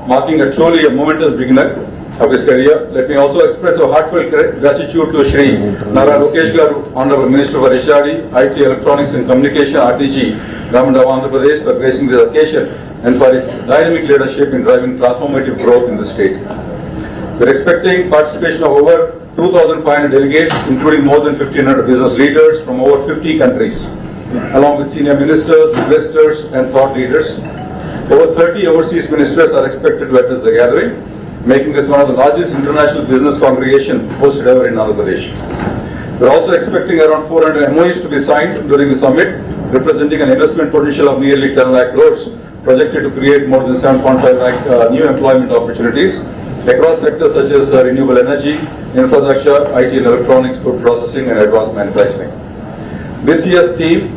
marking a truly a momentous beginning of his career. Let me also express a heartfelt gratitude to Shri Nara Lokesh Garu, Honorable Minister for HRD, IT, Electronics and Communication, RTG, Government of Andhra Pradesh, for gracing this occasion and for his dynamic leadership in driving transformative growth in the state. We are expecting participation of over 2,500 delegates, including more than 1,500 business leaders from over 50 countries, along with senior ministers, investors and thought leaders. Over 30 overseas ministers are expected to address the gathering, making this one of the largest international business congregation hosted ever in Andhra Pradesh. We are also expecting around 400 MOUs to be signed during the summit, representing an investment potential of nearly 10 lakh crores, projected to create more than 7.5 lakh new employment opportunities across sectors such as renewable energy, infrastructure, IT and electronics, food processing and advanced manufacturing. This year's theme,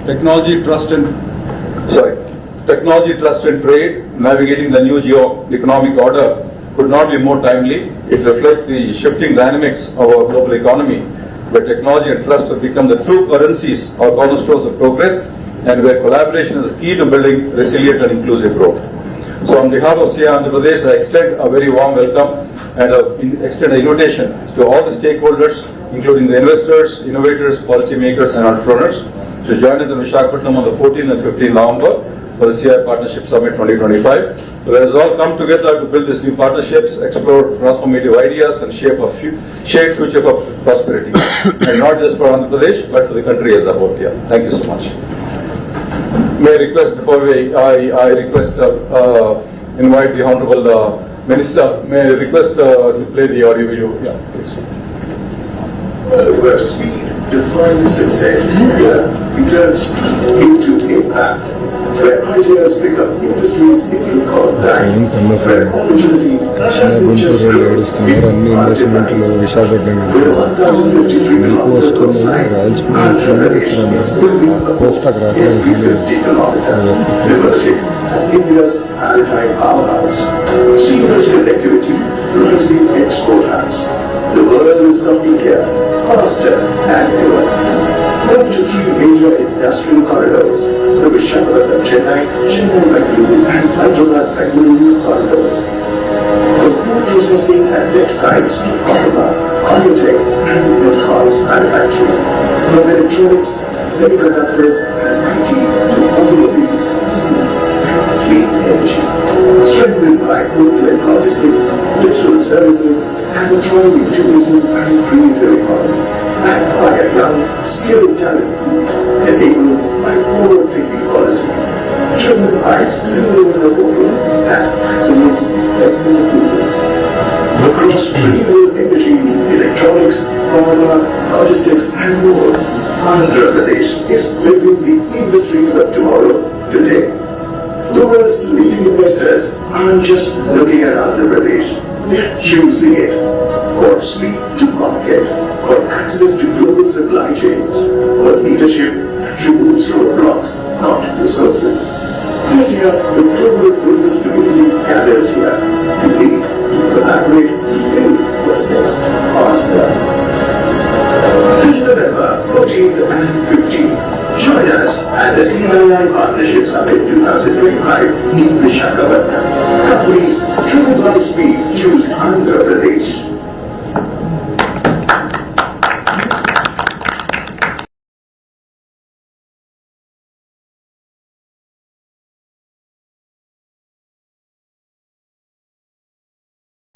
Technology, Trust and Trade, Navigating the New Geo-Economic Order, could not be more timely. It reflects the shifting dynamics of our global economy, where technology and trust have become the true currencies or cornerstones of progress, and where collaboration is the key to building resilient and inclusive growth. So on behalf of CII Andhra Pradesh, I extend a very warm welcome and extend an invitation to all the stakeholders, including the investors, innovators, policymakers and entrepreneurs, to join us in Visakhapatnam on the 14th and 15th November for the CII Partnership Summit 2025. So let us all come together to build these new partnerships, explore transformative ideas and shape a shared future for prosperity. And not just for Andhra Pradesh, but for the country as a whole. Yeah. Thank you so much. May I request before I request invite the Honorable Minister, may I request to play the audio video? Yeah, please. Where speed defines success, here it turns into impact. Where ideas become industries into contact, where opportunity doesn't just grow, it multiplies. With 1,053 kilometers of coastline, Andhra Pradesh is building a port every 50 kilometers, emerging as India's maritime powerhouse. Seamless connectivity, rising export hubs. The world is coming here, faster than ever. 1 to 3 major industrial corridors, the Visakhapatnam Chennai, Chennai-Bengaluru and Hyderabad-Bengaluru corridors. From food processing and textiles to pharma, biotech and advanced manufacturing. From electronics, semiconductors and IT to automobiles, EVs and clean energy. Strengthened by hotel and logistics, digital services and the thriving tourism and creative economy. Backed by a young, skilled talent pool, enabled by forward-thinking policies, driven by single window voting that accelerates investment approvals. Across renewable energy, electronics, pharma, logistics and more, Andhra Pradesh is building the industries of tomorrow today. The world's leading investors aren't just looking at Andhra Pradesh, they're choosing it for speed to market, for access to global supply chains, for leadership that removes roadblocks, not resources. This year, the global business community gathers here to lead, to collaborate, to build what's next, faster. This November 14th and 15th, join us at the CII Partnership Summit 2025 in Visakhapatnam. Companies driven by speed choose Andhra Pradesh.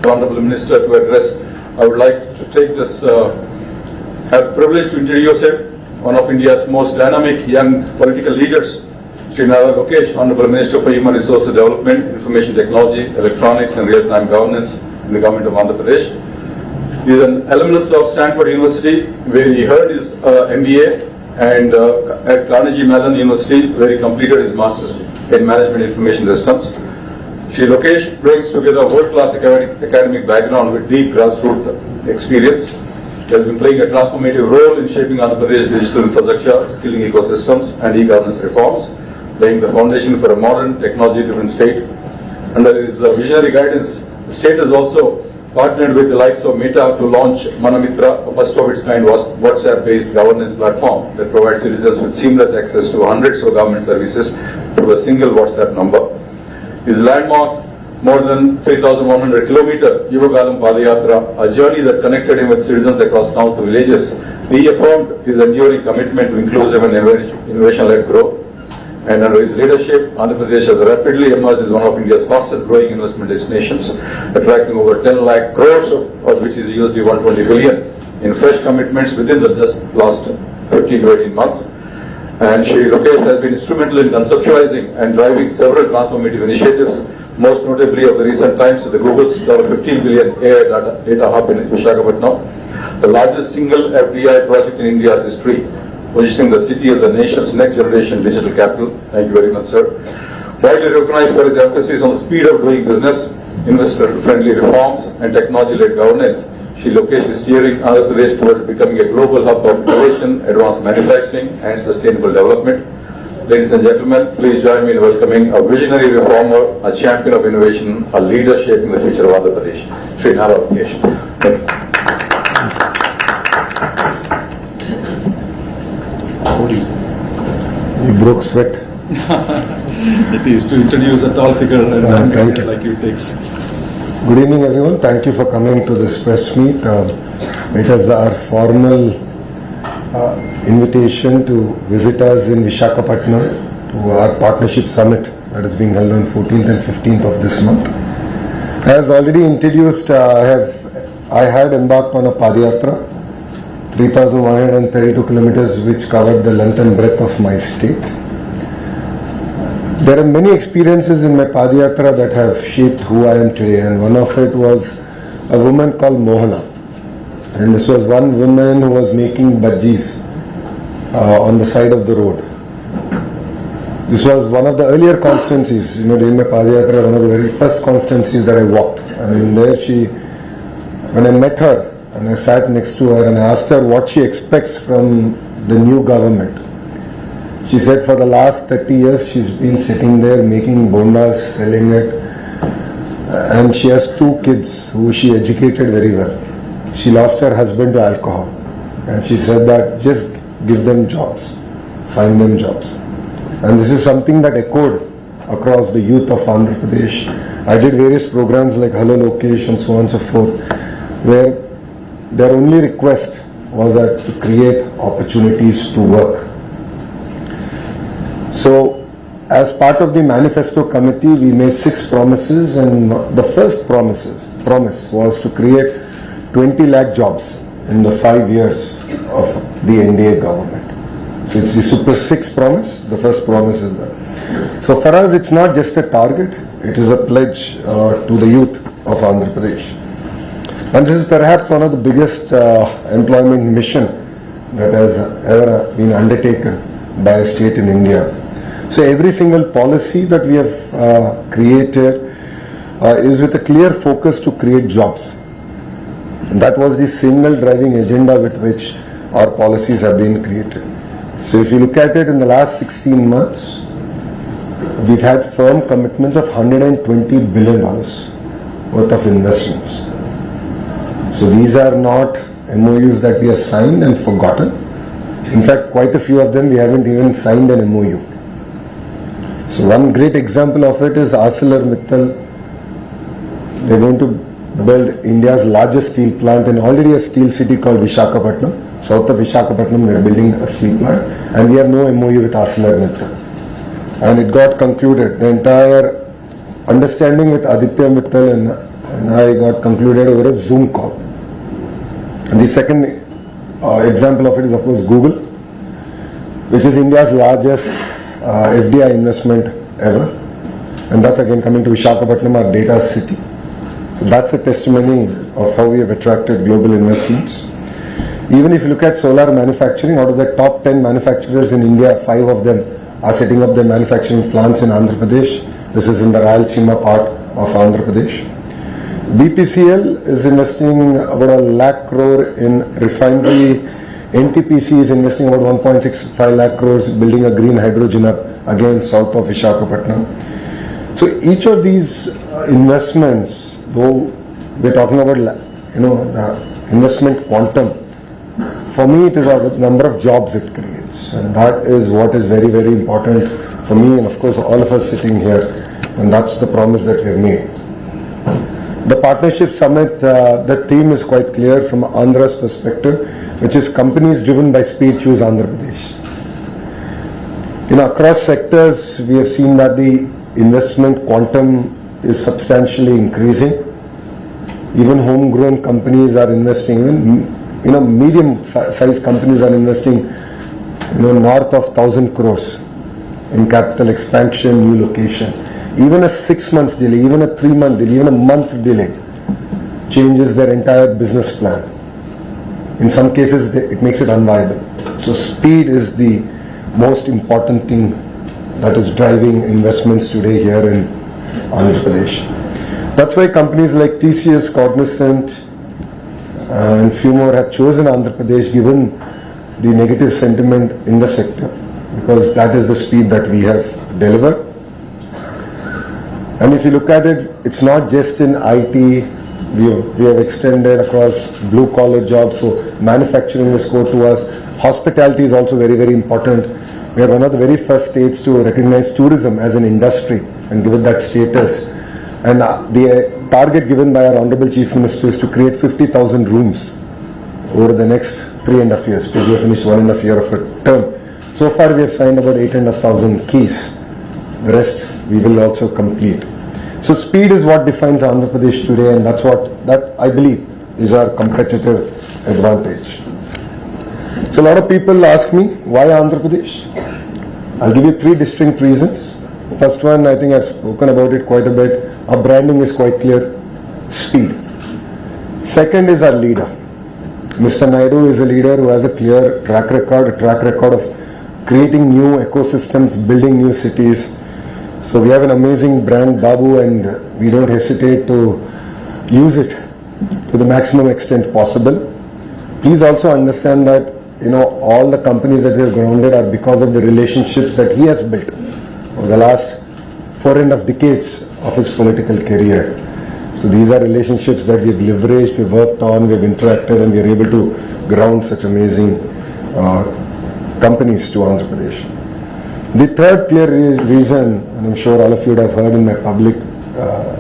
Honorable Minister to address. I would like to take this, have the privilege to introduce him, one of India's most dynamic young political leaders, Shri Nara Lokesh, Honorable Minister for Human Resources Development, Information Technology, Electronics and Real-Time Governance in the Government of Andhra Pradesh. He is an alumnus of Stanford University, where he earned his MBA, and at Carnegie Mellon University, where he completed his Master's in Management Information Systems. Shri Lokesh brings together a world-class academic background with deep grassroots experience. He has been playing a transformative role in shaping Andhra Pradesh digital infrastructure, skilling ecosystems and e-governance reforms, laying the foundation for a modern, technology-driven state. Under his visionary guidance, the state has also partnered with the likes of Meta to launch Manamitra, a first-of-its-kind WhatsApp-based governance platform that provides citizens with seamless access to hundreds of government services through a single WhatsApp number. His landmark more than 3,100 kilometer Yuvagalam Padayatra, a journey that connected him with citizens across towns and villages. He affirmed his enduring commitment to inclusive and innovation-led growth. And under his leadership, Andhra Pradesh has rapidly emerged as one of India's fastest growing investment destinations, attracting over 10 lakh crores, of which is USD 120 billion in fresh commitments within the just last 15 to 18 months. And Shri Lokesh has been instrumental in conceptualizing and driving several transformative initiatives, most notably of the recent times, the Google's $15 billion AI data hub in Visakhapatnam, the largest single FDI project in India's history, positioning the city as the nation's next generation digital capital. Thank you very much, sir. Widely recognized for his emphasis on the speed of doing business, investor-friendly reforms, and technology-led governance, Shri Lokesh is steering Andhra Pradesh towards becoming a global hub of innovation, advanced manufacturing, and sustainable development. Ladies and gentlemen, please join me in welcoming a visionary reformer, a champion of innovation, a leader shaping the future of Andhra Pradesh, Shri Nara Lokesh. Thank you. You broke sweat. It is to introduce a tall figure and thank you. like you takes. Good evening, everyone. Thank you for coming to this press meet. It is our formal invitation to visit us in Visakhapatnam to our Partnership Summit that is being held on 14th and 15th of this month. As already introduced, I had embarked on a Padayatra, 3,132 kilometers, which covered the length and breadth of my state. There are many experiences in my Padayatra that have shaped who I am today, and one of it was a woman called Mohana. And this was one woman who was making bhajis on the side of the road. This was one of the earlier constituencies, during my Padayatra, one of the very first constituencies that I walked. And in there when I met her, and I sat next to her and I asked her what she expects from the new government. She said for the last 30 years she's been sitting there making bondas, selling it, and she has 2 kids who she educated very well. She lost her husband to alcohol, and she said that just give them jobs, find them jobs. And this is something that echoed across the youth of Andhra Pradesh. I did various programs like Hello Lokesh and so on and so forth, where their only request was that to create opportunities to work. So, as part of the manifesto committee, we made 6 promises, and the first promise was to create 20 lakh jobs in the 5 years of the NDA government. So it's the Super 6 promise. The first promise is that. So for us, it's not just a target; it is a pledge to the youth of Andhra Pradesh. And this is perhaps one of the biggest employment mission that has ever been undertaken by a state in India. So every single policy that we have created is with a clear focus to create jobs. And that was the single driving agenda with which our policies have been created. So if you look at it in the last 16 months, we've had firm commitments of $120 billion worth of investments. So these are not MOUs that we have signed and forgotten. In fact, quite a few of them we haven't even signed an MOU. So one great example of it is ArcelorMittal. They're going to build India's largest steel plant in already a steel city called Visakhapatnam. South of Visakhapatnam, we're building a steel plant, and we have no MOU with ArcelorMittal. And it got concluded. The entire understanding with Aditya Mittal and I got concluded over a Zoom call. And the second example of it is, of course, Google, which is India's largest FDI investment ever. And that's again coming to Visakhapatnam, our data city. So that's a testimony of how we have attracted global investments. Even if you look at solar manufacturing, out of the top 10 manufacturers in India, 5 of them are setting up their manufacturing plants in Andhra Pradesh. This is in the Rayalaseema part of Andhra Pradesh. BPCL is investing about 1 lakh crore in refinery. NTPC is investing about 1.65 lakh crores building a green hydrogen hub again south of Visakhapatnam. So each of these investments, though we're talking about the investment quantum, for me it is the number of jobs it creates, and that is what is very, very important for me and of course all of us sitting here, and that's the promise that we have made. The Partnership Summit, the theme is quite clear from Andhra's perspective, which is companies driven by speed choose Andhra Pradesh. Across sectors, we have seen that the investment quantum is substantially increasing. Even homegrown companies are investing, even medium-sized companies are investing, north of 1,000 crores in capital expansion, new location. Even a 6 months delay, even a 3 month delay, even a month delay changes their entire business plan. In some cases, it makes it unviable. So speed is the most important thing that is driving investments today here in Andhra Pradesh. That's why companies like TCS, Cognizant, and few more have chosen Andhra Pradesh given the negative sentiment in the sector, because that is the speed that we have delivered. And if you look at it, it's not just in IT, we have extended across blue collar jobs, so manufacturing is core to us. Hospitality is also very, very important. We are one of the very first states to recognize tourism as an industry and give it that status. And the target given by our Honorable Chief Minister is to create 50,000 rooms over the next 3.5 years, because we have finished 1.5 year of a term. So far we have signed about 8,500 keys. The rest we will also complete. So speed is what defines Andhra Pradesh today, and that I believe is our competitive advantage. So a lot of people ask me, why Andhra Pradesh? I'll give you 3 distinct reasons. First one, I think I've spoken about it quite a bit. Our branding is quite clear. Speed. Second is our leader. Mr. Naidu is a leader who has a clear track record of creating new ecosystems, building new cities. So we have an amazing brand, Babu, and we don't hesitate to use it to the maximum extent possible. Please also understand that all the companies that we have grounded are because of the relationships that he has built over the last 4.5 decades of his political career. So these are relationships that we've leveraged, we've worked on, we've interacted, and we're able to ground such amazing companies to Andhra Pradesh. The third clear reason, and I'm sure all of you would have heard in my public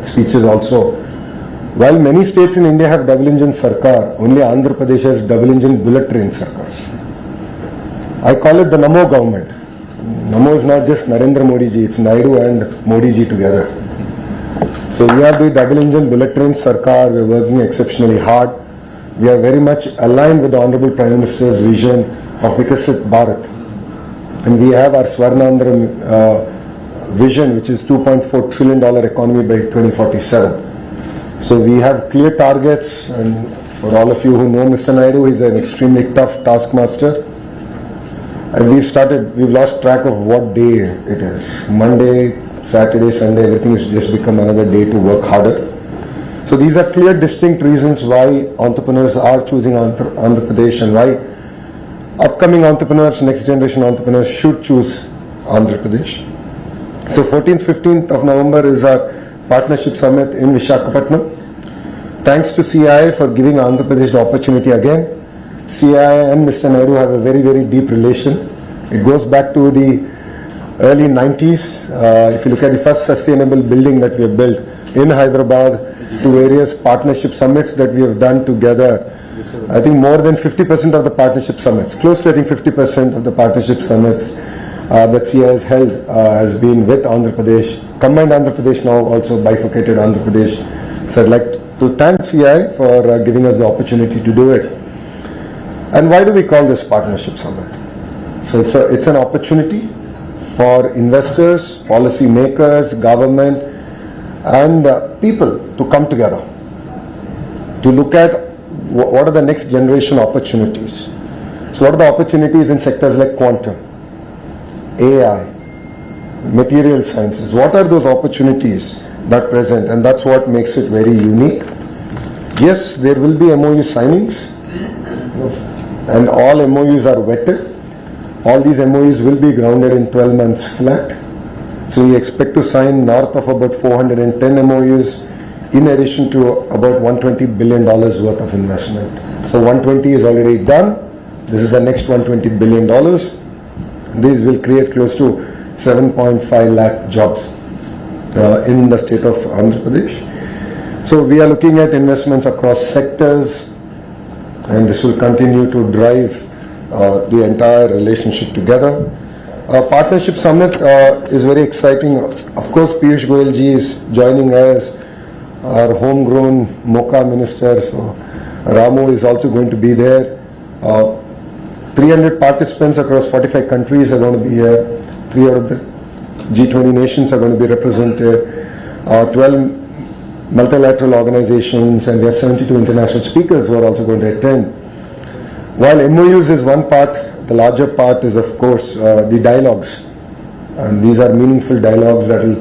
speeches also, while many states in India have double engine sarkar, only Andhra Pradesh has double engine bullet train sarkar. I call it the Namo government. Namo is not just Narendra Modi ji, it's Naidu and Modi ji together. So we have the double engine bullet train sarkar, we're working exceptionally hard. We are very much aligned with the Honorable Prime Minister's vision of Vikasit Bharat. And we have our Swarnandhra vision, which is $2.4 trillion economy by 2047. So we have clear targets, and for all of you who know Mr. Naidu, he's an extremely tough taskmaster. And we've lost track of what day it is. Monday, Saturday, Sunday, everything has just become another day to work harder. So these are clear, distinct reasons why entrepreneurs are choosing Andhra Pradesh, and why upcoming entrepreneurs, next generation entrepreneurs should choose Andhra Pradesh. So 14th, 15th of November is our Partnership Summit in Visakhapatnam. Thanks to CII for giving Andhra Pradesh the opportunity again. CII and Mr. Naidu have a very, very deep relation. It goes back to the early 90s. If you look at the first sustainable building that we have built in Hyderabad, to various partnership summits that we have done together, I think more than 50% of the partnership summits, close to I think 50% of the partnership summits that CII has held has been with Andhra Pradesh, combined Andhra Pradesh, now also bifurcated Andhra Pradesh. So I'd like to thank CII for giving us the opportunity to do it. And why do we call this Partnership Summit? So it's an opportunity for investors, policy makers, government, and people to come together to look at what are the next generation opportunities. So what are the opportunities in sectors like quantum, AI, material sciences? What are those opportunities that present? And that's what makes it very unique. Yes, there will be MOU signings, and all MOUs are vetted. All these MOUs will be grounded in 12 months flat. So we expect to sign north of about 410 MOUs, in addition to about $120 billion worth of investment. So 120 is already done. This is the next $120 billion. These will create close to 7.5 lakh jobs in the state of Andhra Pradesh. So we are looking at investments across sectors, and this will continue to drive the entire relationship together. Partnership Summit is very exciting. Of course, Piyush Goyal ji is joining us, our homegrown MOCA minister, so Ramu is also going to be there. 300 participants across 45 countries are going to be here. 3 out of the G20 nations are going to be represented. 12 multilateral organizations, and we have 72 international speakers who are also going to attend. While MOUs is one part, the larger part is of course the dialogues, and these are meaningful dialogues that will,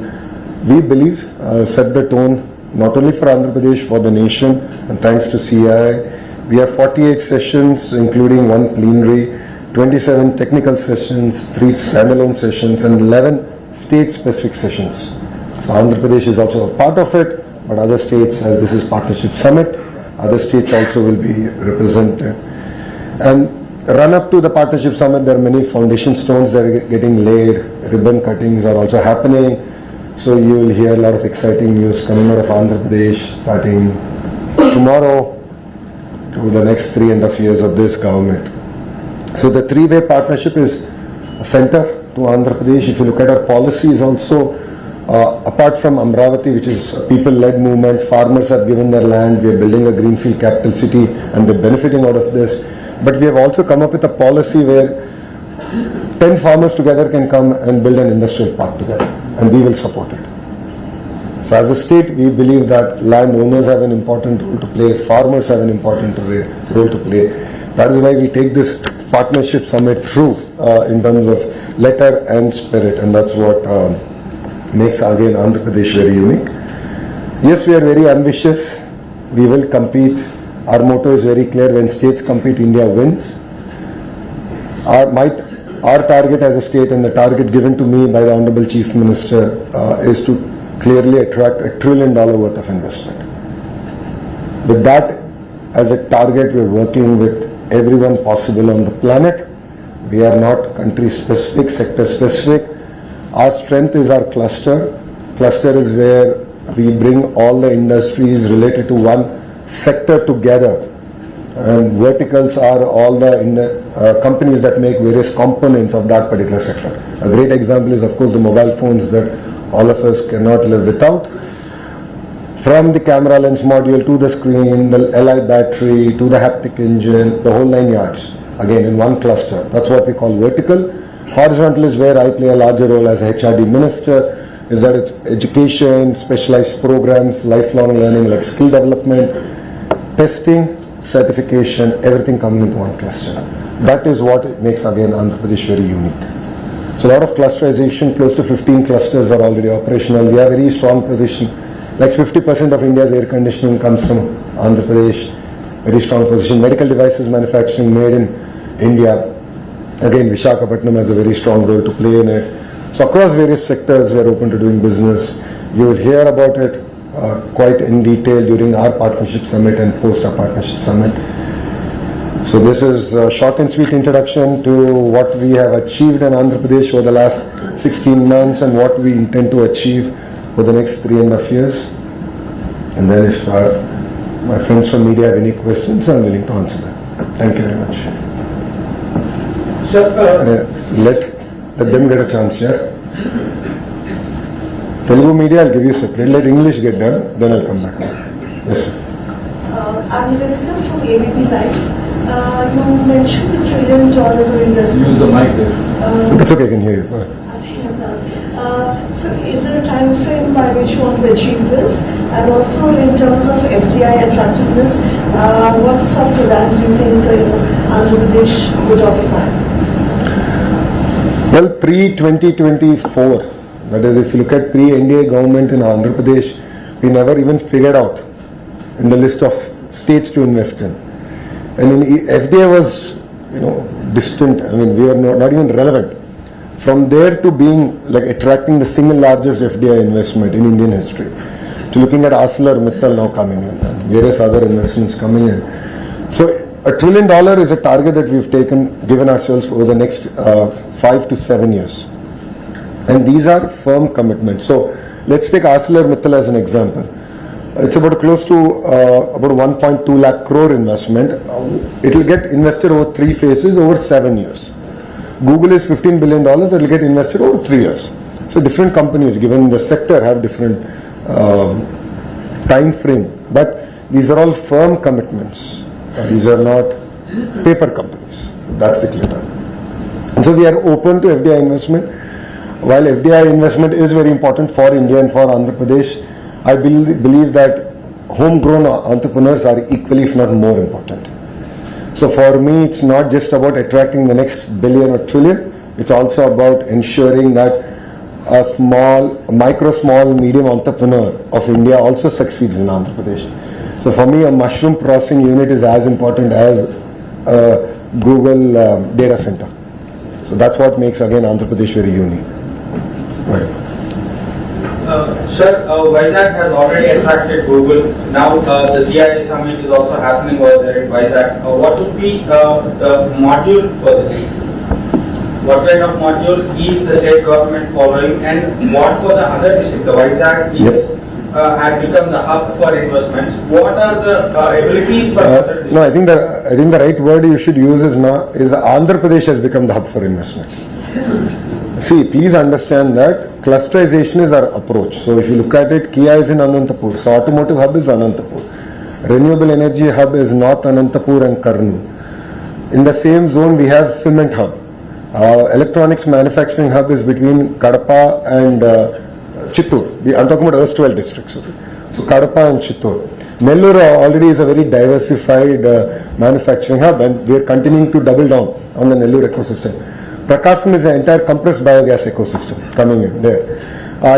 we believe, set the tone not only for Andhra Pradesh, for the nation. And thanks to CII, we have 48 sessions including 1 plenary, 27 technical sessions, 3 standalone sessions, and 11 state specific sessions. So Andhra Pradesh is also a part of it, but other states, as this is Partnership Summit, other states also will be represented. And run up to the Partnership Summit, there are many foundation stones that are getting laid, ribbon cuttings are also happening. So you will hear a lot of exciting news coming out of Andhra Pradesh starting tomorrow to the next 3.5 years of this government. So the 3-way partnership is a center to Andhra Pradesh. If you look at our policies also, apart from Amravati, which is a people-led movement, farmers have given their land, we are building a greenfield capital city and they're benefiting out of this. But we have also come up with a policy where 10 farmers together can come and build an industrial park together, and we will support it. So as a state, we believe that landowners have an important role to play, farmers have an important role to play. That is why we take this Partnership Summit true in terms of letter and spirit, and that's what makes again Andhra Pradesh very unique. Yes, we are very ambitious. We will compete. Our motto is very clear: when states compete, India wins. Our target as a state, and the target given to me by the Honorable Chief Minister, is to clearly attract $1 trillion worth of investment. With that as a target, we are working with everyone possible on the planet. We are not country specific, sector specific. Our strength is our cluster. Cluster is where we bring all the industries related to one sector together, and verticals are all the companies that make various components of that particular sector. A great example is of course the mobile phones that all of us cannot live without. From the camera lens module to the screen, the Li battery to the haptic engine, the whole 9 yards, again in one cluster. That's what we call vertical. Horizontal is where I play a larger role as a HRD minister, is that it's education, specialized programs, lifelong learning like skill development, testing, certification, everything coming into one cluster. That is what makes again Andhra Pradesh very unique. So a lot of clusterization, close to 15 clusters are already operational. We have a very strong position. Like 50% of India's air conditioning comes from Andhra Pradesh. Very strong position. Medical devices manufacturing made in India. Again, Visakhapatnam has a very strong role to play in it. So across various sectors, we are open to doing business. You will hear about it quite in detail during our Partnership Summit and post our Partnership Summit. So this is a short and sweet introduction to what we have achieved in Andhra Pradesh over the last 16 months and what we intend to achieve for the next 3.5 years. And then if my friends from media have any questions, I'm willing to answer them. Thank you very much. Let them get a chance here. Telugu media, I'll give you separate. Let English get done, then I'll come back. Yes, sir. I'm Rithika from ABP Live. You mentioned the $1 trillion of investment. Use the mic there. It's okay, I can hear you. Go ahead. I think I'm done. So is there a time frame by which you want to achieve this? And also in terms of FDI attractiveness, what sort of land do you think Andhra Pradesh would occupy? Well, pre-2024, that is, if you look at pre-NDA government in Andhra Pradesh, we never even figured out in the list of states to invest in. And in FDI was, distant. I mean, we were not even relevant. From there to being like attracting the single largest FDI investment in Indian history, to looking at ArcelorMittal now coming in and various other investments coming in. So $1 trillion is a target that we've given ourselves for the next 5 to 7 years. And these are firm commitments. So let's take ArcelorMittal as an example. It's about close to about 1.2 lakh crore investment. It will get invested over 3 phases over 7 years. Google is $15 billion, it will get invested over 3 years. So different companies, given the sector, have different time frame. But these are all firm commitments. These are not paper companies. That's the clear term. And so we are open to FDI investment. While FDI investment is very important for India and for Andhra Pradesh, I believe that homegrown entrepreneurs are equally, if not more important. So for me, it's not just about attracting the next billion or trillion. It's also about ensuring that a small, medium entrepreneur of India also succeeds in Andhra Pradesh. So for me, a mushroom processing unit is as important as a Google data center. So that's what makes, again, Andhra Pradesh very unique. Right. Sir, Vizag has already attracted Google. Now the CII Summit is also happening over there in Vizag. What would be the module for this? What kind of module is the state government following, and what for the other district? The Vizag is had become the hub for investments. What are the abilities for other districts? No, I think the right word you should use is Andhra Pradesh has become the hub for investment. See, please understand that clusterization is our approach. So if you look at it, Kia is in Anantapur, so automotive hub is Anantapur. Renewable energy hub is North Anantapur and Karnool. In the same zone, we have cement hub. Electronics manufacturing hub is between Kadapa and Chittoor. I'm talking about erstwhile districts. Okay? So Kadapa and Chittoor. Nellore already is a very diversified manufacturing hub, and we are continuing to double down on the Nellore ecosystem. Prakasam is an entire compressed biogas ecosystem coming in there.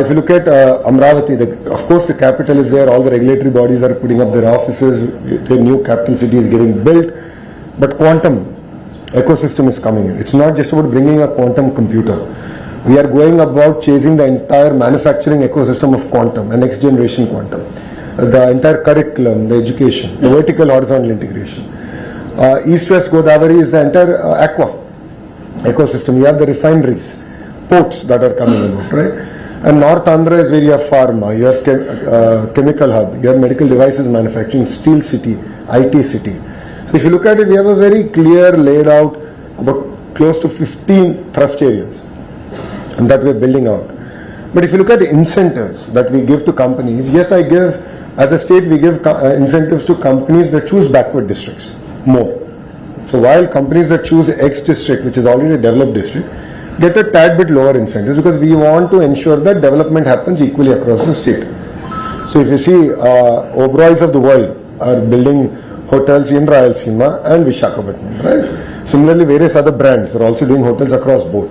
If you look at Amravati, of course the capital is there, all the regulatory bodies are putting up their offices, the new capital city is getting built, but quantum ecosystem is coming in. It's not just about bringing a quantum computer. We are going about chasing the entire manufacturing ecosystem of quantum and next generation quantum. The entire curriculum, the education, the vertical horizontal integration. East-West Godavari is the entire aqua ecosystem. You have the refineries, ports that are coming about, right? And North Andhra is where you have pharma, you have chemical hub, you have medical devices manufacturing, steel city, IT city. So if you look at it, we have a very clear laid out about close to 15 thrust areas and that we're building out. But if you look at the incentives that we give to companies, yes, as a state, we give incentives to companies that choose backward districts more. So while companies that choose X district, which is already a developed district, get a tad bit lower incentives because we want to ensure that development happens equally across the state. So if you see, Oberois of the world are building hotels in Rayalaseema and Visakhapatnam, right? Similarly, various other brands are also doing hotels across board.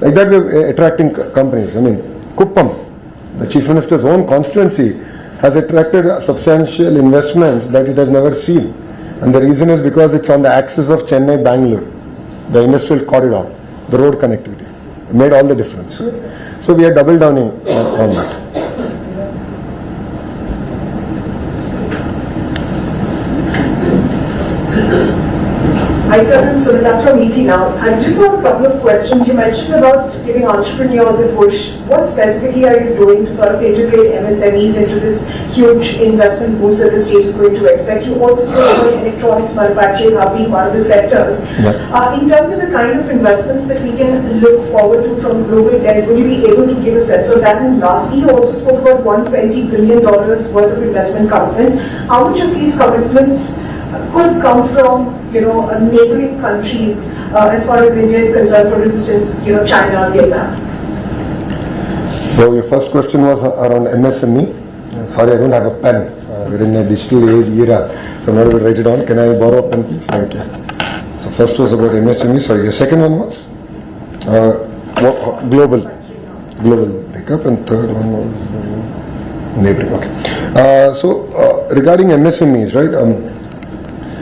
Like that, we're attracting companies. I mean, Kuppam, the Chief Minister's own constituency, has attracted substantial investments that it has never seen. And the reason is because it's on the axis of Chennai-Bangalore, the industrial corridor, the road connectivity. It made all the difference. So we are double downing on that. Hi sir, I'm Sunita from ET now. I just have a couple of questions. You mentioned about giving entrepreneurs a push. What specifically are you doing to sort of integrate MSMEs into this huge investment boost that the state is going to expect? You also spoke about electronics manufacturing being one of the sectors. Yeah. In terms of the kind of investments that we can look forward to from global debt, would you be able to give a sense of that? And lastly, you also spoke about $120 billion worth of investment commitments. How much of these commitments could come from, neighboring countries as far as India is concerned, for instance, China, Vietnam? So your first question was around MSME. Sorry, I don't have a pen. We're in a digital age era, so I'm not able to write it down. Can I borrow a pen, please? Thank you. So first was about MSME. Sorry, your second one was global breakup, and third one was neighboring. Okay. So regarding MSMEs, right?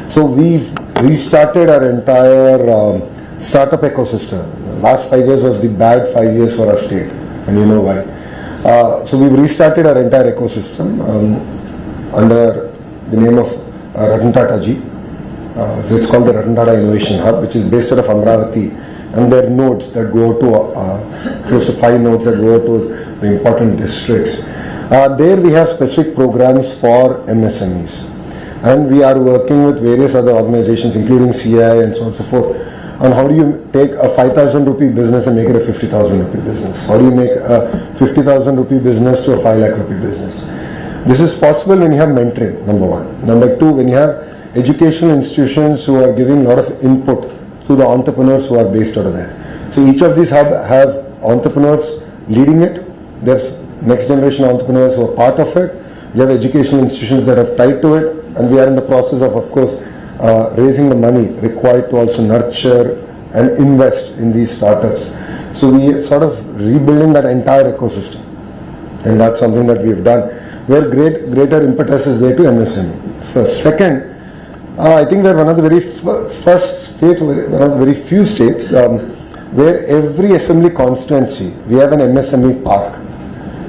So we've restarted our entire startup ecosystem. Last 5 years was the bad 5 years for our state, and you know why. So we've restarted our entire ecosystem under the name of Ratan Tata Ji. So it's called the Ratan Tata Innovation Hub, which is based out of Amravati, and there are nodes that go to close to 5 nodes that go to the important districts. There we have specific programs for MSMEs, and we are working with various other organizations including CII and so on and so forth on how do you take a 5,000 rupee business and make it a 50,000 rupee business. How do you make a 50,000 rupee business to a 5 lakh rupee business? This is possible when you have mentoring, number one. Number two, when you have educational institutions who are giving a lot of input to the entrepreneurs who are based out of there. So each of these have entrepreneurs leading it. There's next generation entrepreneurs who are part of it. We have educational institutions that have tied to it, and we are in the process of course, raising the money required to also nurture and invest in these startups. So we are sort of rebuilding that entire ecosystem, and that's something that we have done. Where greater impetus is there to MSME. First, second, I think we're one of the very first states, one of the very few states where every assembly constituency we have an MSME park.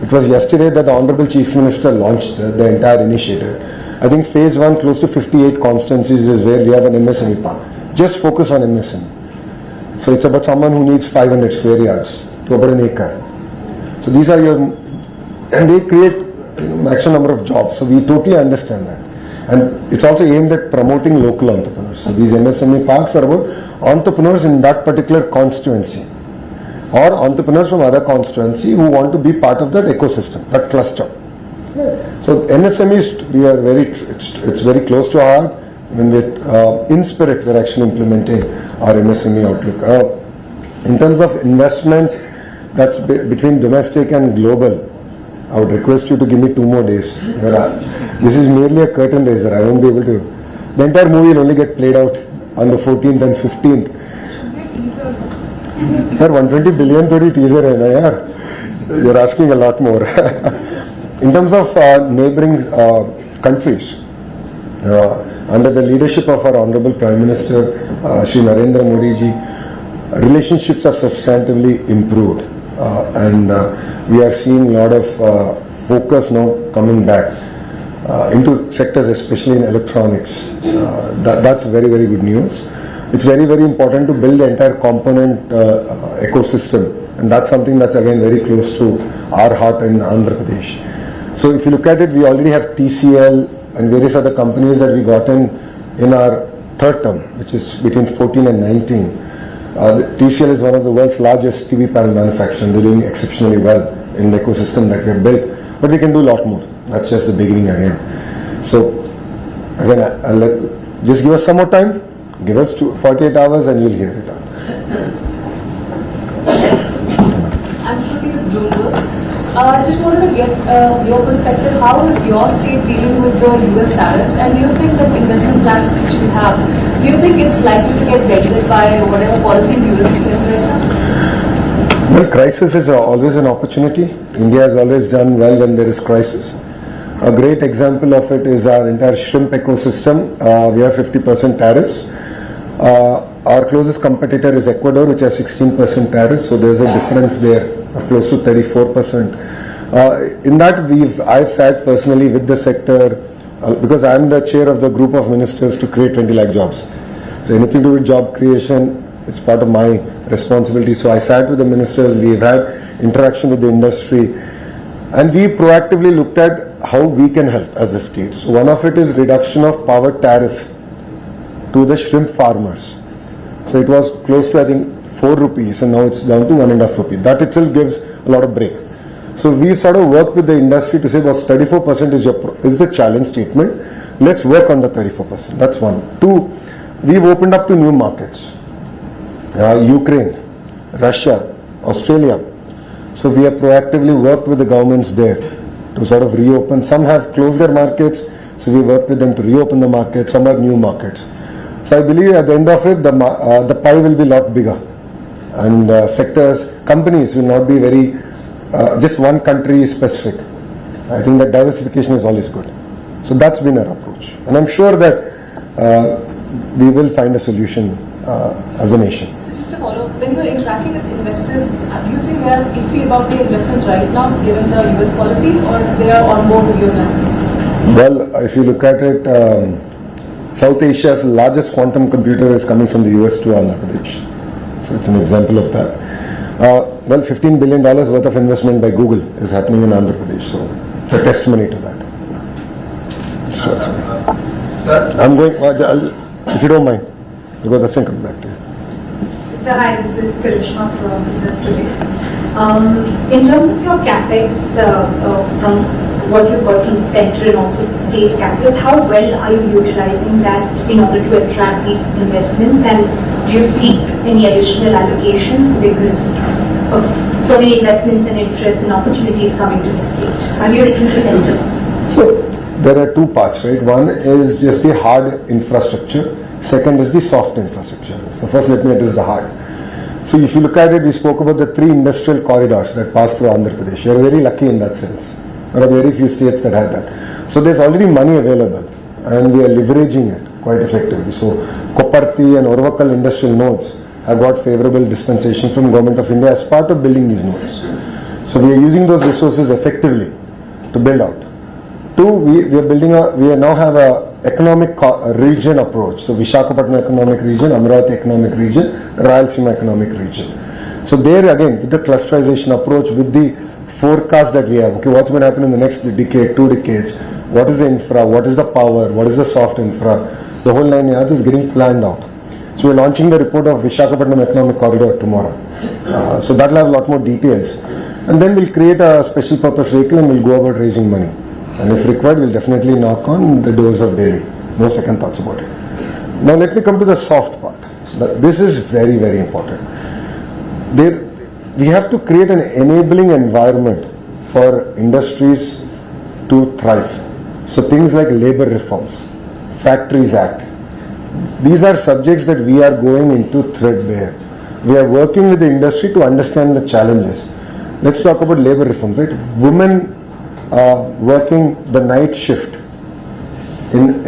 It was yesterday that the Honorable Chief Minister launched the entire initiative. I think phase 1, close to 58 constituencies is where we have an MSME park. Just focus on MSME. So it's about someone who needs 500 square yards to about an acre. So these are your, and they create maximum number of jobs. So we totally understand that. And it's also aimed at promoting local entrepreneurs. So these MSME parks are about entrepreneurs in that particular constituency or entrepreneurs from other constituency who want to be part of that ecosystem, that cluster. So MSMEs, we are it's very close to our heart. When we in spirit, we're actually implementing our MSME outlook. In terms of investments, that's between domestic and global. I would request you to give me 2 more days. This is merely a curtain raiser. I won't be able to. The entire movie will only get played out on the 14th and 15th. Yaar, 120 billion thodi teaser hai na yaar. You're asking a lot more. In terms of neighboring countries, under the leadership of our Honorable Prime Minister, Shri Narendra Modi ji, relationships have substantively improved, and we are seeing a lot of focus now coming back into sectors, especially in electronics. That's very, very good news. It's very, very important to build the entire component ecosystem, and that's something that's again very close to our heart in Andhra Pradesh. So if you look at it, we already have TCL and various other companies that we got in our third term, which is between 14 and 19. TCL is one of the world's largest TV panel manufacturers, and they're doing exceptionally well in the ecosystem that we have built. But we can do a lot more. That's just the beginning again. So again, just give us some more time. Give us 48 hours and you'll hear it out. I'm Shruti with Bloomberg. I just wanted to get your perspective. How is your state dealing with the US tariffs? And do you think that investment plans which you have, do you think it's likely to get dented by whatever policies US is taking right now? Well, crisis is always an opportunity. India has always done well when there is crisis. A great example of it is our entire shrimp ecosystem. We have 50% tariffs. Our closest competitor is Ecuador, which has 16% tariffs, so there's a difference there of close to 34%. In that, I've sat personally with the sector because I'm the chair of the group of ministers to create 20 lakh jobs. So anything to do with job creation, it's part of my responsibility. So I sat with the ministers, we've had interaction with the industry, and we proactively looked at how we can help as a state. So one of it is reduction of power tariff to the shrimp farmers. So it was close to, I think, 4 rupees, and now it's down to 1.5 rupees. That itself gives a lot of break. So we sort of worked with the industry to say, well, 34% is the challenge statement. Let's work on the 34%. That's one. Two, we've opened up to new markets. Ukraine, Russia, Australia. So we have proactively worked with the governments there to sort of reopen. Some have closed their markets, so we worked with them to reopen the market. Some are new markets. So I believe at the end of it, the pie will be a lot bigger, and sectors, companies will not be very just one country specific. I think that diversification is always good. So that's been our approach, and I'm sure that we will find a solution as a nation. So just to follow up, when you are interacting with investors, do you think they are iffy about the investments right now, given the US policies, or they are on board with your plan? Well, if you look at it, South Asia's largest quantum computer is coming from the US to Andhra Pradesh. So it's an example of that. Well, $15 billion worth of investment by Google is happening in Andhra Pradesh. So It's a testimony to that. So that's okay. Sir? I'm going, if you don't mind, because that's going to come back to you. So hi, this is Karishma from Business Today. In terms of your capex, from what you got from the center and also the state capex, how well are you utilizing that in order to attract these investments, and do you seek any additional allocation because of so many investments and interest and opportunities coming to the state? So have you written to the center? So there are two parts, right? One is just the hard infrastructure. Second is the soft infrastructure. So first let me address the hard. So if you look at it, we spoke about the 3 industrial corridors that pass through Andhra Pradesh. We are very lucky in that sense. There are very few states that have that. So there's already money available and we are leveraging it quite effectively. So Koparthi and Orvakal industrial nodes have got favorable dispensation from Government of India as part of building these nodes. So we are using those resources effectively to build out. 2, we now have a economic region approach. So Visakhapatnam economic region, Amravati economic region, Rayalaseema economic region. So there again, with the clusterization approach, with the forecast that we have, okay, what's going to happen in the next decade, 2 decades, what is the infra, what is the power, what is the soft infra, the whole 9 yards is getting planned out. So we're launching the report of Visakhapatnam economic corridor tomorrow. So that will have a lot more details. And then we'll create a special purpose vehicle and we'll go about raising money. And if required, we'll definitely knock on the doors of Delhi. No second thoughts about it. Now let me come to the soft part. This is very, very important. We have to create an enabling environment for industries to thrive. So things like labor reforms, Factories Act, these are subjects that we are going into threadbare. We are working with the industry to understand the challenges. Let's talk about labor reforms, right? Women working the night shift in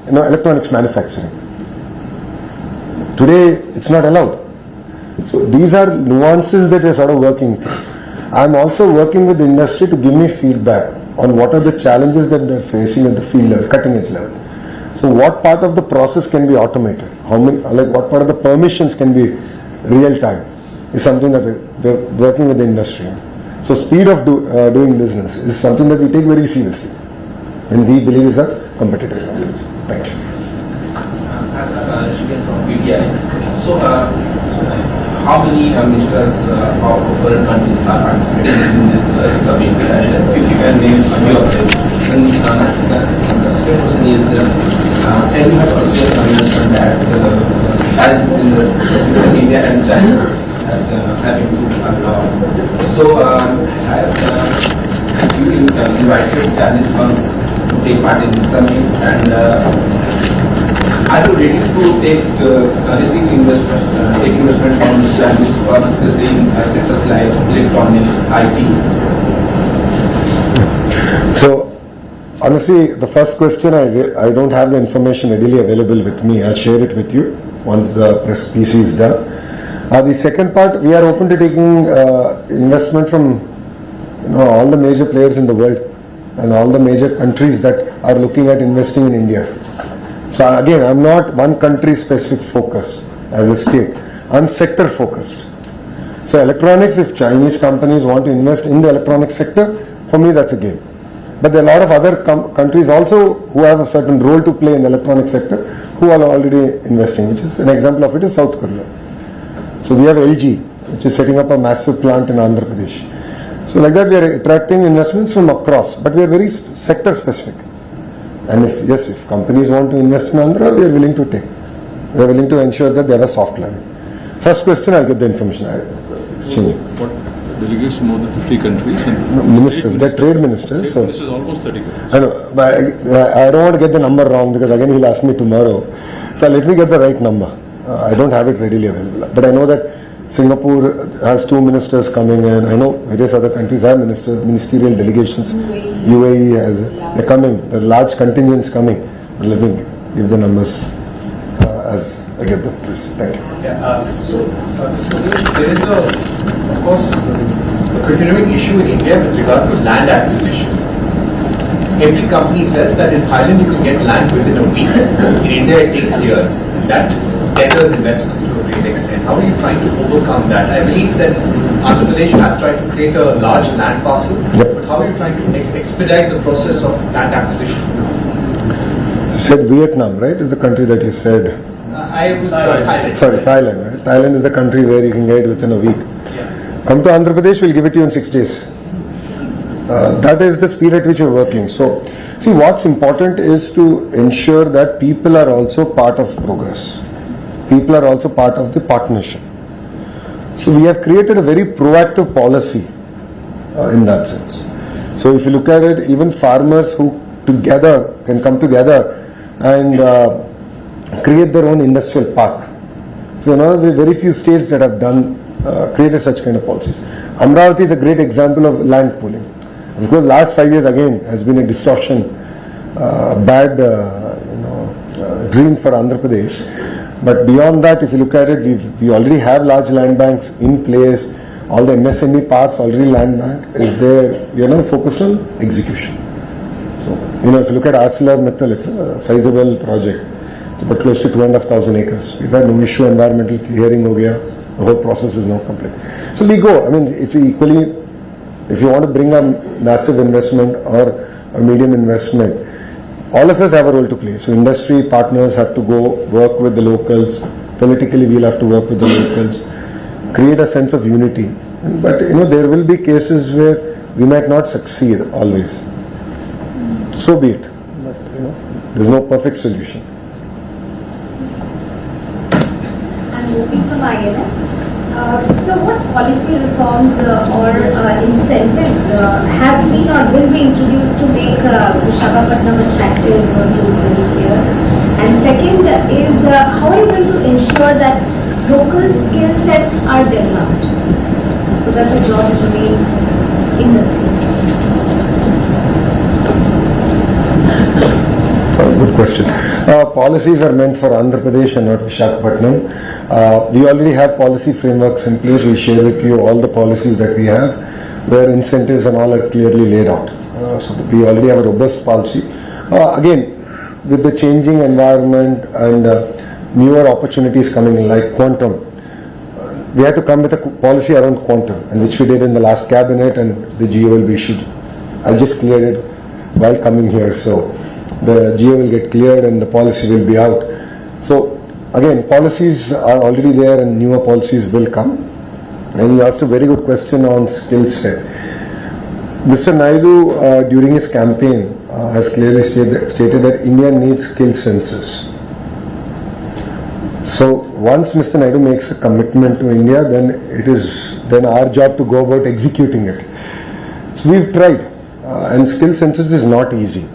electronics manufacturing. Today, it's not allowed. So these are nuances that we're sort of working through. I'm also working with the industry to give me feedback on what are the challenges that they're facing at the field level, cutting edge level. So what part of the process can be automated? What part of the permissions can be real time is something that we're working with the industry on. So speed of doing business is something that we take very seriously and we believe is a competitive advantage. Thank you. So how many ministers of foreign countries are participating in this summit? If you can name a few of them. And the second question is, can you have also understand that in India and China having to allow. So you invited Chinese firms to take part in the summit, and are you ready to take receive investment, take investment from Chinese firms, especially in sectors like electronics, IT? So honestly, the first question, I don't have the information readily available with me. I'll share it with you once the press PC is done. The second part, we are open to taking investment from all the major players in the world and all the major countries that are looking at investing in India. So again, I'm not one country specific focused as a state. I'm sector focused. So electronics, if Chinese companies want to invest in the electronics sector, for me that's a game. But there are a lot of other countries also who have a certain role to play in the electronics sector who are already investing, which is an example of it is South Korea. So we have LG, which is setting up a massive plant in Andhra Pradesh. So like that we are attracting investments from across, but we are very sector specific. And if companies want to invest in Andhra, we are willing to take. We are willing to ensure that they have a soft landing. First question, I'll get the information. Exchange. What delegation more than 50 countries and ministers, they're trade ministers. Trade ministers almost 30 countries. I know, but I don't want to get the number wrong because again he'll ask me tomorrow. So let me get the right number. I don't have it readily available, but I know that Singapore has 2 ministers coming in. I know various other countries have ministerial delegations. UAE has, they're coming. There are large contingents coming. But let me give the numbers as I get them, please. Thank you. There is of course, a continuing issue in India with regard to land acquisition. Every company says that in Thailand you can get land within a week. In India it takes years. That deters investments to a great extent. How are you trying to overcome that? I believe that Andhra Pradesh has tried to create a large land parcel, Yep. but how are you trying to expedite the process of land acquisition? You said Vietnam, right? Is the country that you said? I was Thailand. Sorry, Thailand, right? Thailand is the country where you can get it within a week. Come to Andhra Pradesh, we'll give it to you in 6 days. That is the speed at which we're working. So, see, what's important is to ensure that people are also part of progress. People are also part of the partnership. So, we have created a very proactive policy in that sense. So, if you look at it, even farmers who together can come together and create their own industrial park. So, there are very few states that have done created such kind of policies. Amravati is a great example of land pooling. Of course, last 5 years again has been a distortion, bad dream for Andhra Pradesh. But beyond that, if you look at it, we already have large land banks in place. All the MSME parks already land bank is there. Focused on execution. So if you look at ArcelorMittal, it's a sizable project. It's about close to 2,500 acres. We've had no issue. Environmental clearing ho gaya. The whole process is now complete. So we go. I mean, it's equally. If you want to bring a massive investment or a medium investment, all of us have a role to play. So industry partners have to go work with the locals. Politically, we'll have to work with the locals. Create a sense of unity. But there will be cases where we might not succeed always. So be it. But there's no perfect solution. I'm looking for my INS. So what policy reforms or incentives have been or will be introduced to make Visakhapatnam attractive to volunteers? And second is how are you going to ensure that local skill sets are developed so that the jobs remain in the state? Good question. Policies are meant for Andhra Pradesh and not Visakhapatnam. We already have policy frameworks in place. We share with you all the policies that we have, where incentives and all are clearly laid out. So we already have a robust policy. Again, with the changing environment and newer opportunities coming in, like quantum, we had to come with a policy around quantum, and which we did in the last cabinet, and the GO will be issued. I just cleared it while coming here, so the GO will get cleared and the policy will be out. So again, policies are already there and newer policies will come. And you asked a very good question on skill set. Mr. Naidu, during his campaign, has clearly stated that India needs skill census. So once Mr. Naidu makes a commitment to India, then it is then our job to go about executing it. So we've tried, and skill census is not easy.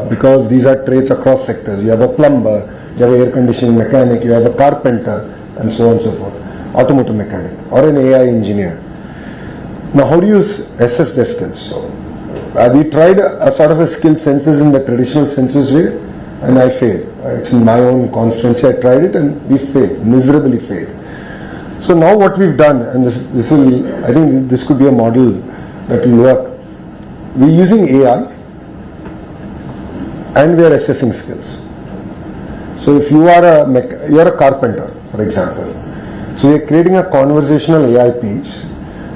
Because these are trades across sectors. You have a plumber, you have an air conditioning mechanic, you have a carpenter, and so on and so forth. Automotive mechanic or an AI engineer. Now, how do you assess their skills? So, we tried a sort of a skill census in the traditional census way, and I failed. It's in my own constituency. I tried it and we failed, miserably failed. So now what we've done, and this will, I think this could be a model that will work. We're using AI. And we are assessing skills. So if you are a carpenter, for example, so we are creating a conversational AI piece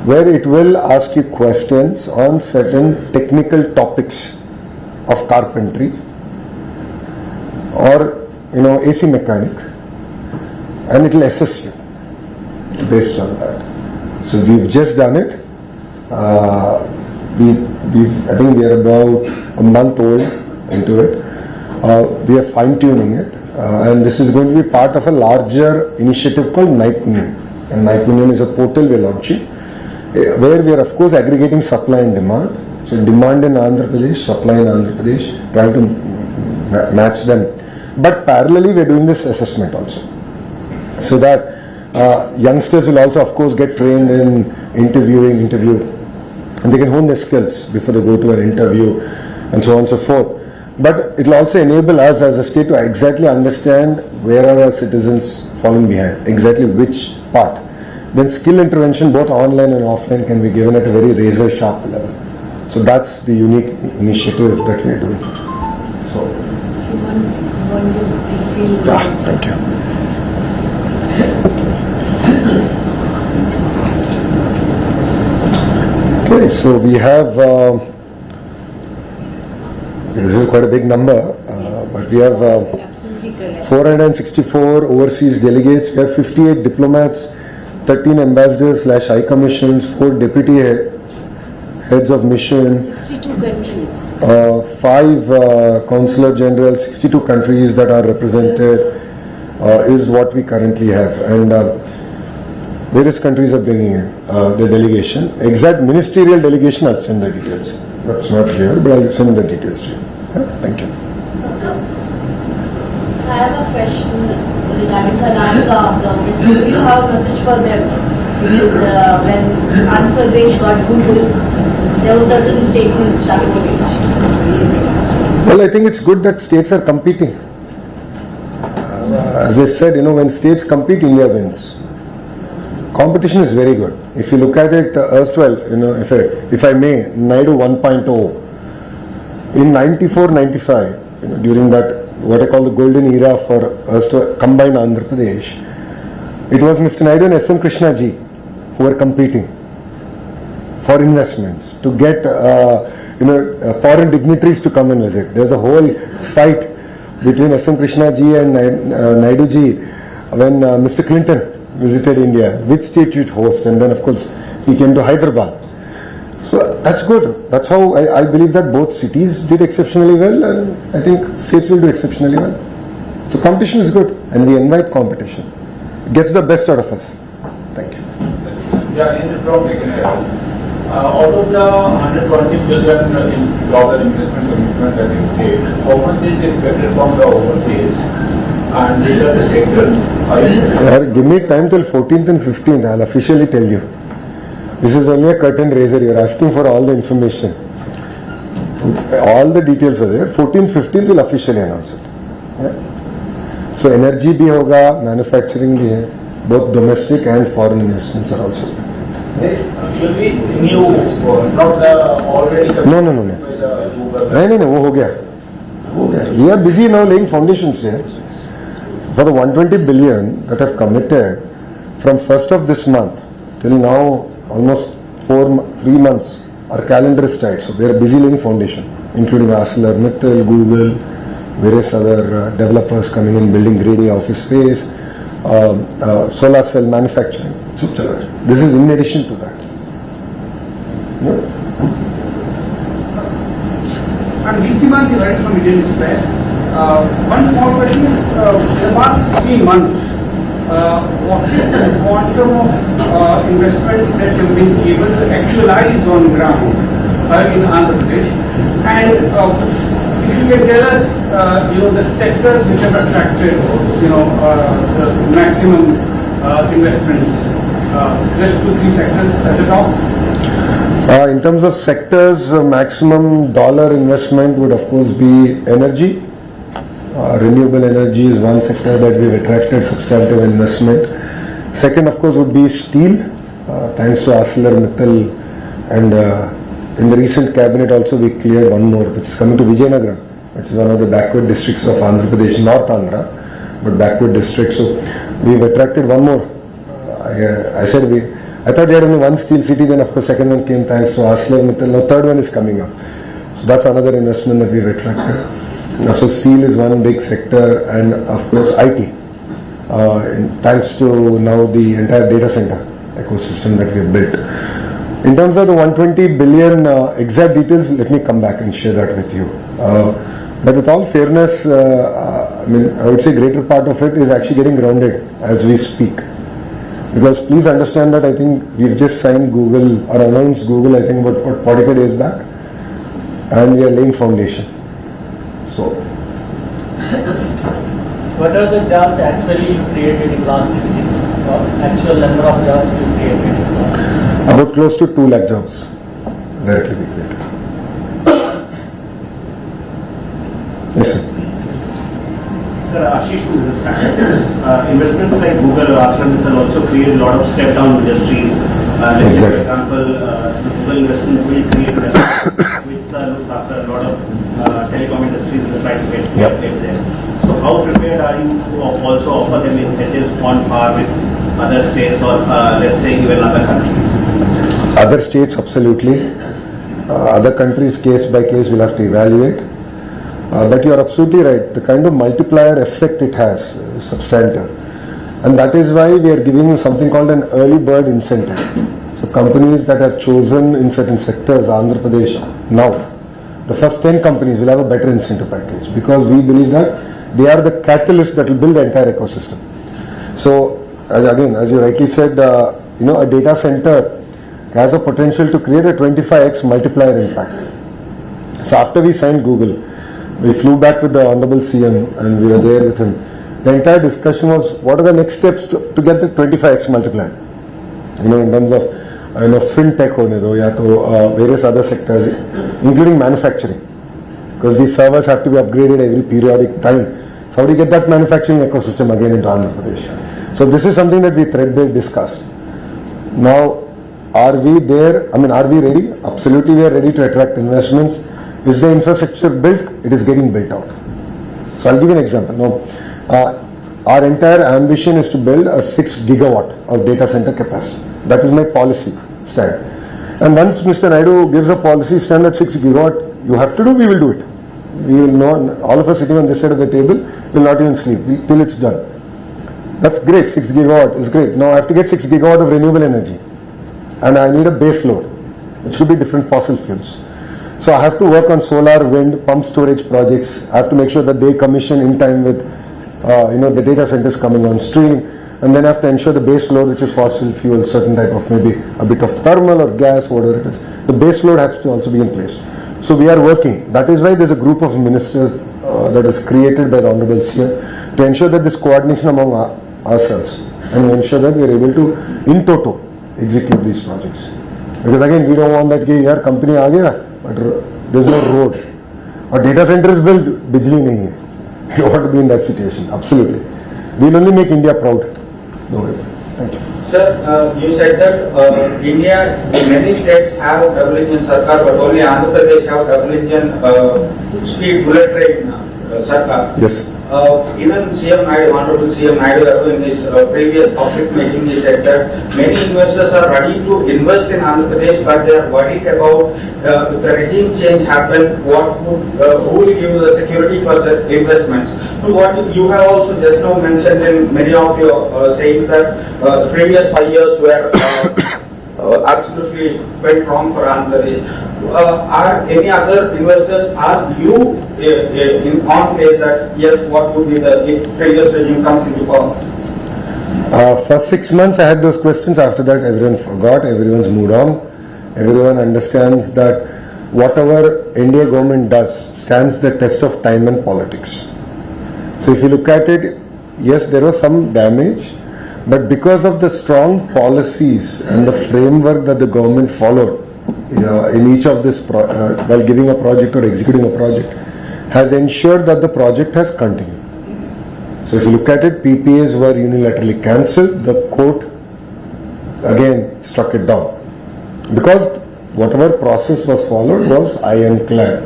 where it will ask you questions on certain technical topics of carpentry or AC mechanic, and it will assess you based on that. So we've just done it. I think we are about a month old into it. We are fine-tuning it, and this is going to be part of a larger initiative called Naipunyan. And Naipunyan is a portal we are launching, where we are of course aggregating supply and demand. So demand in Andhra Pradesh, supply in Andhra Pradesh, trying to match them. But parallelly we are doing this assessment also, so that youngsters will also of course get trained in interview, and they can hone their skills before they go to an interview, and so on and so forth. But it will also enable us as a state to exactly understand where are our citizens falling behind, exactly which part. Then skill intervention, both online and offline, can be given at a very razor sharp level. So that's the unique initiative that we are doing. So, thank you. Okay, so we have, this is quite a big number, but we have Absolutely correct. 464 overseas delegates, we have 58 diplomats, 13 ambassadors / high commissions, 4 deputy heads of mission, 62 countries. 5 consular generals, 62 countries that are represented is what we currently have, and various countries are bringing in the delegation. Exact ministerial delegation, I'll send the details. That's not here, but I'll send the details to you. Yeah, thank you. I have a question regarding Karnataka government. Do you have a message for them? Because when Andhra Pradesh got Google, there was a certain statement started making. Well, I think it's good that states are competing. As I said, when states compete, India wins. Competition is very good. If you look at it erstwhile, if I may, Naidu 1.0, in 94-95, during that, what I call the golden era for combined Andhra Pradesh, it was Mr. Naidu and S.M. Krishna ji who were competing for investments, to get foreign dignitaries to come and visit. There's a whole fight between S.M. Krishna ji and Naidu ji when Mr. Clinton visited India, which state should host, and then of course he came to Hyderabad. So that's good. That's how I believe that both cities did exceptionally well, and I think states will do exceptionally well. So competition is good, and we invite competition. It gets the best out of us. Thank you. Yeah, in the out of the 120 billion in global investment commitment that you said, how much is expected from the overseas, and which are the sectors? Give me time till 14th and 15th. I'll officially tell you. This is only a curtain raiser. You're asking for all the information. All the details are there. 14th, 15th will officially announce it. Yeah? So energy bhi hoga, manufacturing bhi hai. Both domestic and foreign investments are also there. Will be new, not the already. No. No, वो हो गया. We are busy now laying foundations here. For the 120 billion that have committed from 1st of this month till now, almost 3 months, our calendar is tight. So we are busy laying foundation, including ArcelorMittal, Google, various other developers coming in, building grade A office space, solar cell manufacturing. So this is in addition to that. Yeah. I'm Deeptiman, right from Indian Express. One small question is, in the past 16 months, what is the quantum of investments that you've been able to actualize on ground in Andhra Pradesh? And if you can tell us, the sectors which have attracted, the maximum investments, just 2-3 sectors at the top? In terms of sectors, maximum dollar investment would of course be energy. Renewable energy is one sector that we've attracted substantive investment. Second, of course, would be steel, thanks to ArcelorMittal, and in the recent cabinet also we cleared one more, which is coming to Vijayanagaram, which is one of the backward districts of Andhra Pradesh, North Andhra, but backward district. So we've attracted one more. I thought we had only one steel city, then of course second one came thanks to ArcelorMittal. Now third one is coming up. So that's another investment that we've attracted. So steel is one big sector, and of course IT. Thanks to now the entire data center ecosystem that we have built. In terms of the 120 billion exact details, let me come back and share that with you. But with all fairness, I would say greater part of it is actually getting grounded as we speak. Because please understand that I think we've just signed Google or announced Google, I think about 45 days back, and we are laying foundation. So, what are the jobs actually you created in last 16 months? Or actual number of jobs you created in last 16 months? About close to 2 lakh jobs directly we created. Yes, sir. Sir, Ashish from this side. Investments like Google or ArcelorMittal also create a lot of step-down industries. Like Exactly. For example, the Google investment will create which looks after a lot of telecom industries that try to get there. So how prepared are you to also offer them incentives on par with other states or let's say even other countries? Other states, absolutely. Other countries, case by case, we'll have to evaluate. But you are absolutely right. The kind of multiplier effect it has is substantive. And that is why we are giving something called an early bird incentive. So companies that have chosen in certain sectors, Andhra Pradesh, now, the first 10 companies will have a better incentive package because we believe that they are the catalyst that will build the entire ecosystem. So, again, as you rightly said, a data center has a potential to create a 25x multiplier impact. So after we signed Google, we flew back with the Honorable CM and we were there with him. The entire discussion was what are the next steps to get the 25x multiplier? In terms of fintech various other sectors, including manufacturing. Because these servers have to be upgraded every periodic time. So how do you get that manufacturing ecosystem again into Andhra Pradesh? So this is something that we threadbare discussed. Now, are we there? Are we ready? Absolutely, we are ready to attract investments. Is the infrastructure built? It is getting built out. So I'll give you an example. Now, our entire ambition is to build a 6 gigawatt of data center capacity. That is my policy stand. And once Mr. Naidu gives a policy stand at 6 gigawatt, you have to do, we will do it. We will not, all of us sitting on this side of the table will not even sleep till it's done. That's great, 6 gigawatt is great. Now I have to get 6 gigawatt of renewable energy. And I need a base load, which could be different fossil fuels. So I have to work on solar, wind, pump storage projects. I have to make sure that they commission in time with, the data centers coming on stream. And then I have to ensure the base load, which is fossil fuel, certain type of maybe a bit of thermal or gas, whatever it is. The base load has to also be in place. So we are working. That is why there's a group of ministers that is created by the Honorable CM to ensure that this coordination among ourselves and ensure that we are able to, in toto, execute these projects. Because again, we don't want that our company aa gaya, but there's no road. Our data center is built, bijli nahi hai. We don't want to be in that situation. Absolutely. We'll only make India proud. No worry. Thank you. Sir, you said that India, many states have double engine sarkar, but only Andhra Pradesh have double engine speed bullet train sarkar. Yes. Even CM Naidu, Honorable CM Naidu, in his previous public meeting, he said that many investors are ready to invest in Andhra Pradesh, but they are worried about if the regime change happen, who will give the security for the investments. So what you have also just now mentioned in many of your saying that the previous 5 years were absolutely went wrong for Andhra Pradesh. Are any other investors asked you on face that yes, what would be the if previous regime comes into power? First 6 months I had those questions. After that everyone forgot, everyone's moved on. Everyone understands that whatever India government does stands the test of time and politics. So if you look at it, yes, there was some damage, but because of the strong policies and the framework that the government followed in each of this while giving a project or executing a project, has ensured that the project has continued. So if you look at it, PPAs were unilaterally cancelled. The court again struck it down because whatever process was followed was ironclad.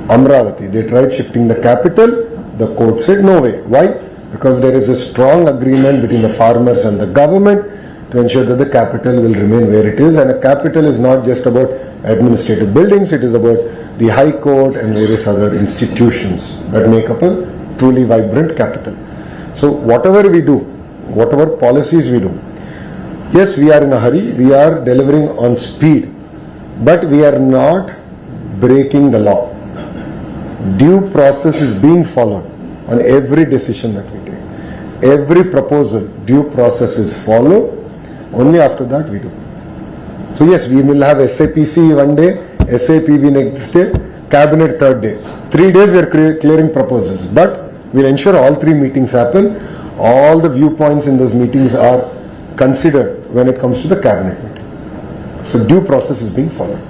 Amravati, they tried shifting the capital. The court said no way. Why? Because there is a strong agreement between the farmers and the government to ensure that the capital will remain where it is. And a capital is not just about administrative buildings, it is about the High Court and various other institutions that make up a truly vibrant capital. So whatever we do, whatever policies we do, yes, we are in a hurry, we are delivering on speed, but we are not breaking the law. Due process is being followed on every decision that we take. Every proposal, due process is followed. Only after that we do. So yes, we will have SAPC one day, SAPB next day, Cabinet third day. 3 days we are clearing proposals. But we'll ensure all 3 meetings happen. All the viewpoints in those meetings are considered when it comes to the Cabinet meeting. So due process is being followed.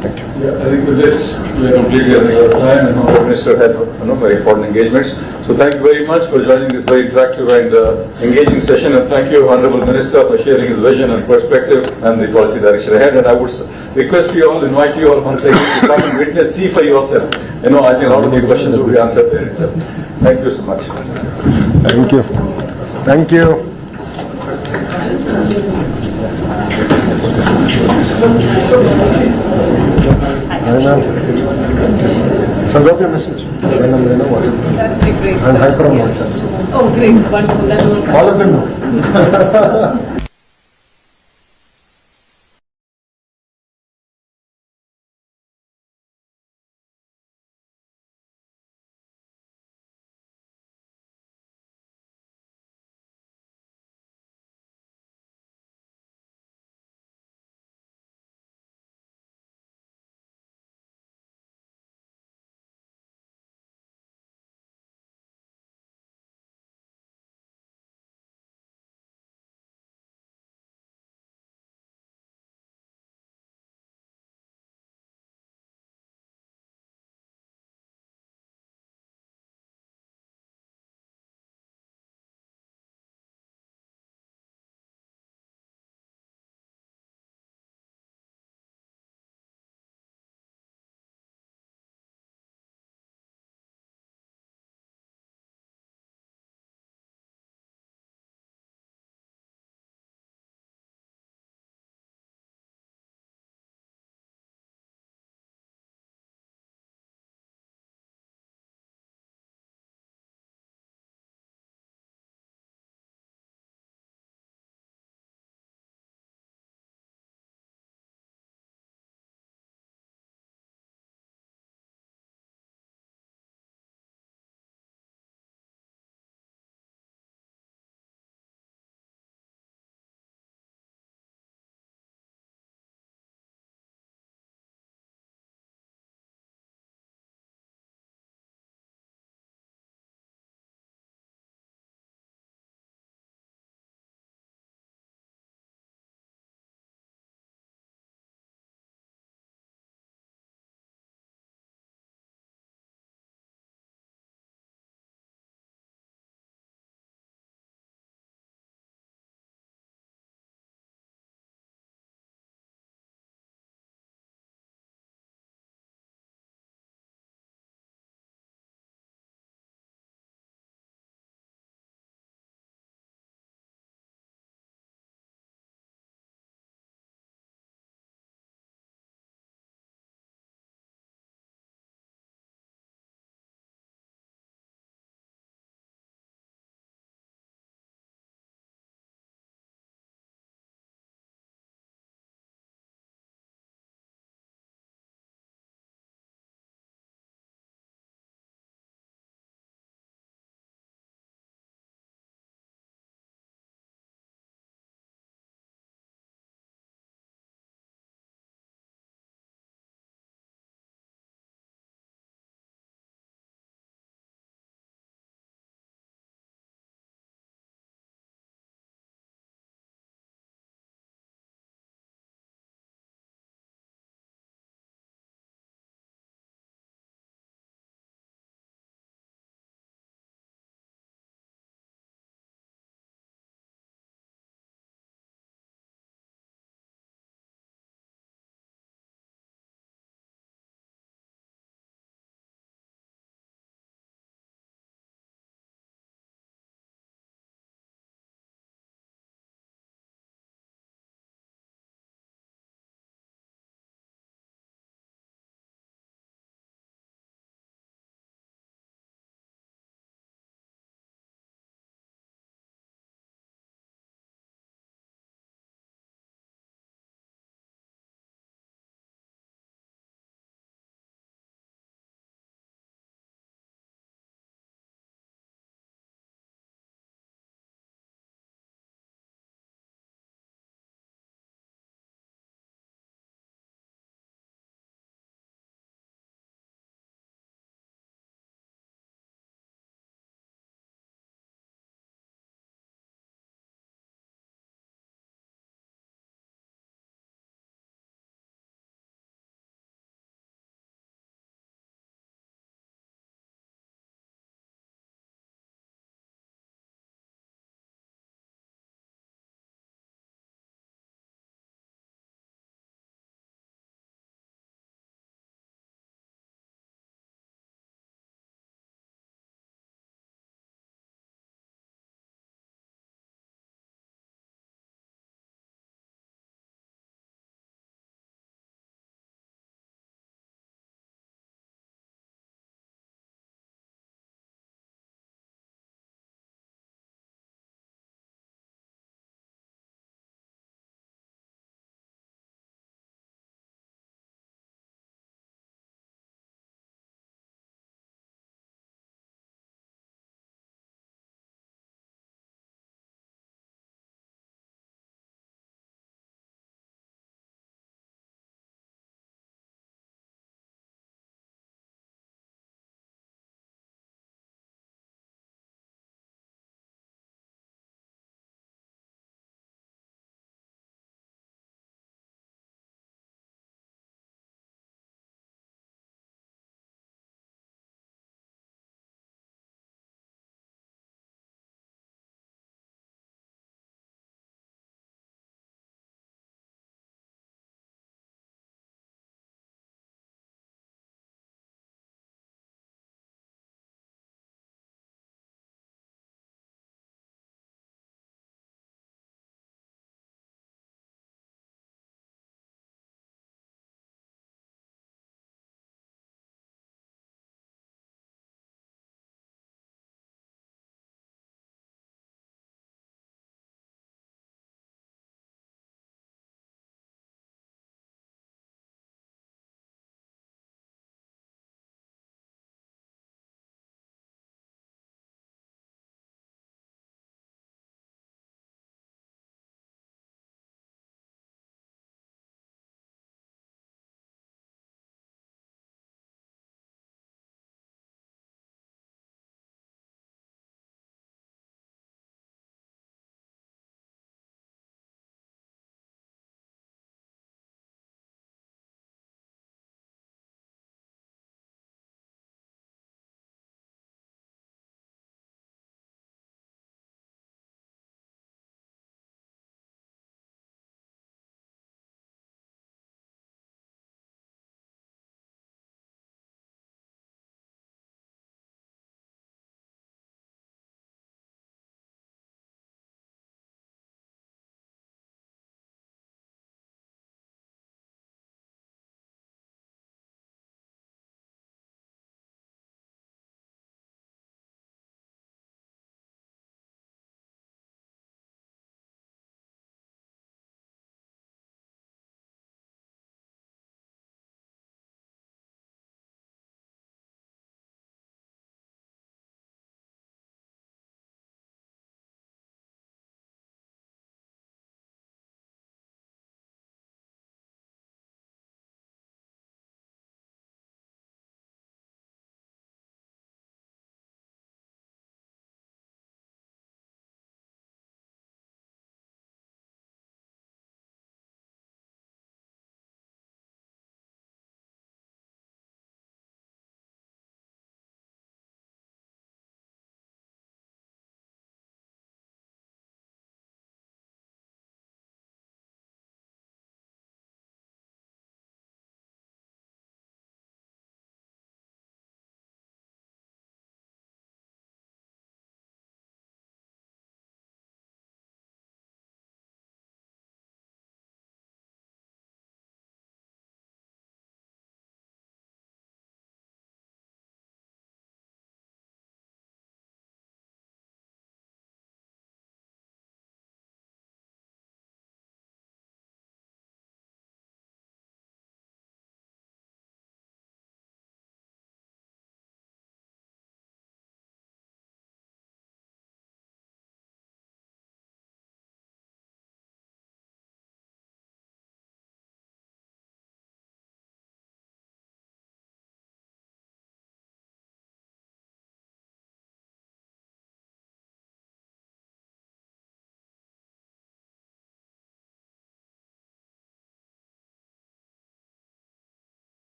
Thank you. Yeah, I think with this, we are completely running out of time, and our Minister has very important engagements. So thank you very much for joining this very interactive and engaging session, and thank you, Honorable Minister, for sharing his vision and perspective and the policy direction ahead. And I would request you all, invite you all once again to come and witness, see for yourself. I think a lot of the questions will be answered there itself. Thank you so much. Thank you. Thank you. Hi, ma'am. So drop your message. When I'm in a WhatsApp. That'd be great. And hyper on WhatsApp. Oh, great. Wonderful. That will All of them know.